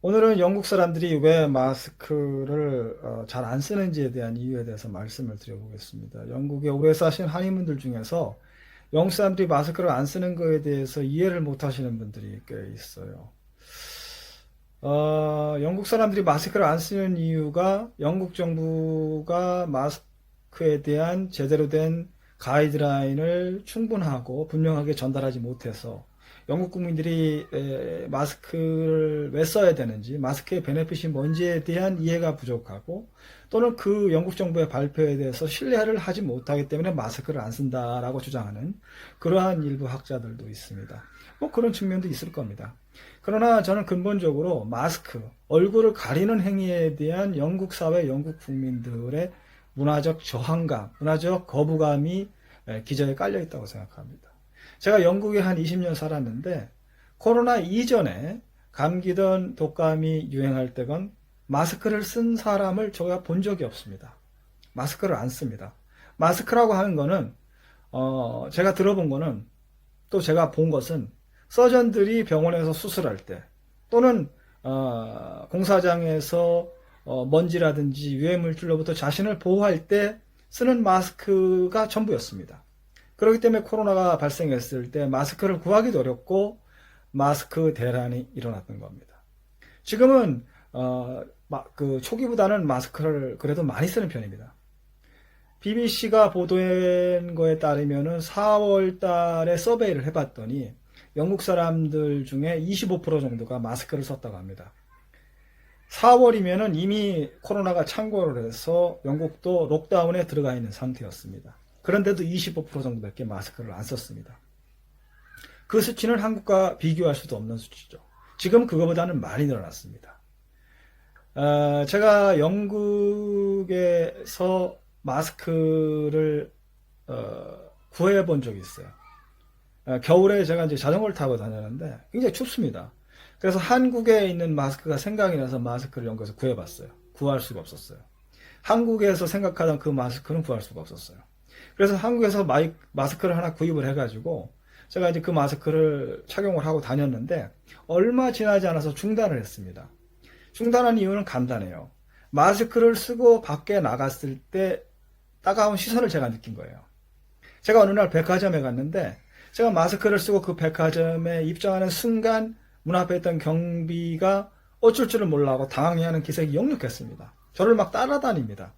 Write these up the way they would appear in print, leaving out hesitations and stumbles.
오늘은 영국 사람들이 왜 마스크를 잘 안 쓰는지에 대한 이유에 대해서 말씀을 드려보겠습니다. 영국에 오래 사신 한인분들 중에서 영국 사람들이 마스크를 안 쓰는 것에 대해서 이해를 못 하시는 분들이 꽤 있어요. 영국 사람들이 마스크를 안 쓰는 이유가 영국 정부가 마스크에 대한 제대로 된 가이드라인을 충분하고 분명하게 전달하지 못해서 영국 국민들이 마스크를 왜 써야 되는지, 마스크의 베네핏이 뭔지에 대한 이해가 부족하고, 또는 그 영국 정부의 발표에 대해서 신뢰를 하지 못하기 때문에 마스크를 안 쓴다라고 주장하는 그러한 일부 학자들도 있습니다. 뭐 그런 측면도 있을 겁니다. 그러나 저는 근본적으로 마스크, 얼굴을 가리는 행위에 대한 영국 사회, 영국 국민들의 문화적 저항감, 문화적 거부감이 기저에 깔려 있다고 생각합니다. 제가 영국에 한 20년 살았는데 코로나 이전에 감기든 독감이 유행할 때건 마스크를 쓴 사람을 제가 본 적이 없습니다. 마스크를 안 씁니다. 마스크라고 하는 거는 제가 들어본 거는, 또 제가 본 것은, 서전들이 병원에서 수술할 때 또는 공사장에서 먼지라든지 유해물질로부터 자신을 보호할 때 쓰는 마스크가 전부였습니다. 그렇기 때문에 코로나가 발생했을 때 마스크를 구하기도 어렵고 마스크 대란이 일어났던 겁니다. 지금은 그 초기보다는 마스크를 그래도 많이 쓰는 편입니다. BBC가 보도한 거에 따르면은 4월 달에 서베이를 해봤더니 영국 사람들 중에 25% 정도가 마스크를 썼다고 합니다. 4월이면은 이미 코로나가 창궐을 해서 영국도 록다운에 들어가 있는 상태였습니다. 그런데도 25% 정도밖에 마스크를 안 썼습니다. 그 수치는 한국과 비교할 수도 없는 수치죠. 지금 그거보다는 많이 늘어났습니다. 제가 영국에서 마스크를 구해본 적이 있어요. 겨울에 제가 이제 자전거를 타고 다녔는데 굉장히 춥습니다. 그래서 한국에 있는 마스크가 생각이 나서 마스크를 영국에서 구해봤어요. 구할 수가 없었어요. 한국에서 생각하던 그 마스크는 구할 수가 없었어요. 그래서 한국에서 마스크를 하나 구입을 해가지고 제가 이제 그 마스크를 착용을 하고 다녔는데 얼마 지나지 않아서 중단을 했습니다. 중단한 이유는 간단해요. 마스크를 쓰고 밖에 나갔을 때 따가운 시선을 제가 느낀 거예요. 제가 어느 날 백화점에 갔는데 제가 마스크를 쓰고 그 백화점에 입장하는 순간 문 앞에 있던 경비가 어쩔 줄을 몰라하고 당황해하는 기색이 역력했습니다. 저를 막 따라다닙니다.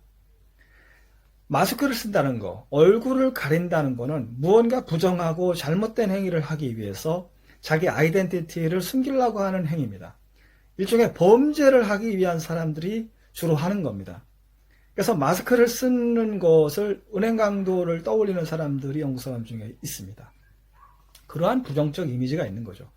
마스크를 쓴다는 거, 얼굴을 가린다는 거는 무언가 부정하고 잘못된 행위를 하기 위해서 자기 아이덴티티를 숨기려고 하는 행위입니다. 일종의 범죄를 하기 위한 사람들이 주로 하는 겁니다. 그래서 마스크를 쓰는 것을 은행 강도를 떠올리는 사람들이 영국 사람 중에 있습니다. 그러한 부정적 이미지가 있는 거죠.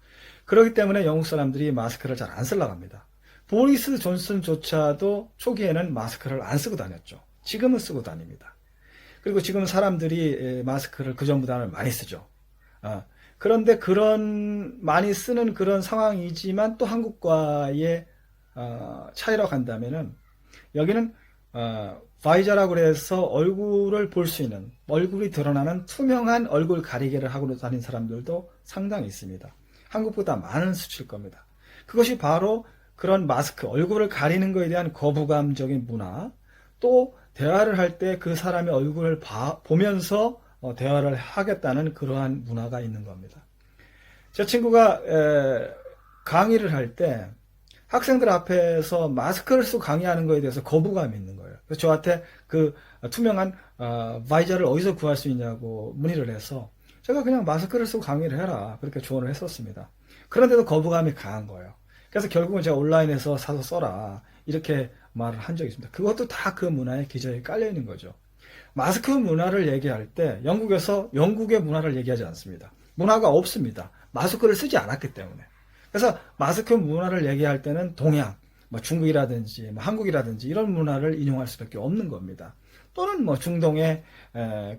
그렇기 때문에 영국 사람들이 마스크를 잘 안 쓰려고 합니다. 보리스 존슨조차도 초기에는 마스크를 안 쓰고 다녔죠. 지금은 쓰고 다닙니다. 그리고 지금 사람들이 마스크를 그전보다는 많이 쓰죠. 그런데 그런 많이 쓰는 그런 상황이지만 또 한국과의 차이라고 한다면은 여기는 바이저라고 해서 얼굴을 볼 수 있는, 얼굴이 드러나는 투명한 얼굴 가리개를 하고 다니는 사람들도 상당히 있습니다. 한국보다 많은 수치일 겁니다. 그것이 바로 그런 마스크, 얼굴을 가리는 것에 대한 거부감적인 문화, 또 대화를 할 때 그 사람의 얼굴을 보면서 대화를 하겠다는 그러한 문화가 있는 겁니다. 제 친구가 강의를 할 때 학생들 앞에서 마스크를 쓰고 강의하는 것에 대해서 거부감이 있는 거예요. 그래서 저한테 그 투명한 바이저를 어디서 구할 수 있냐고 문의를 해서 제가 그냥 마스크를 쓰고 강의를 해라, 그렇게 조언을 했었습니다. 그런데도 거부감이 강한 거예요. 그래서 결국은 제가 온라인에서 사서 써라, 이렇게 말을 한 적이 있습니다. 그것도 다 그 문화의 기저에 깔려 있는 거죠. 마스크 문화를 얘기할 때 영국에서 영국의 문화를 얘기하지 않습니다. 문화가 없습니다. 마스크를 쓰지 않았기 때문에. 그래서 마스크 문화를 얘기할 때는 동양, 뭐 중국이라든지 뭐 한국이라든지 이런 문화를 인용할 수밖에 없는 겁니다. 또는 뭐 중동의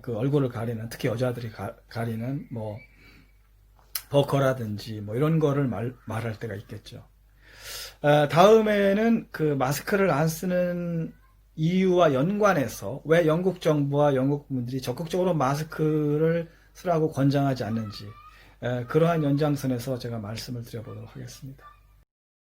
그 얼굴을 가리는, 특히 여자들이 가리는 뭐 버커라든지 뭐 이런 거를 말할 때가 있겠죠. 다음에는 그 마스크를 안 쓰는 이유와 연관해서 왜 영국 정부와 영국 국민들이 적극적으로 마스크를 쓰라고 권장하지 않는지, 그러한 연장선에서 제가 말씀을 드려보도록 하겠습니다.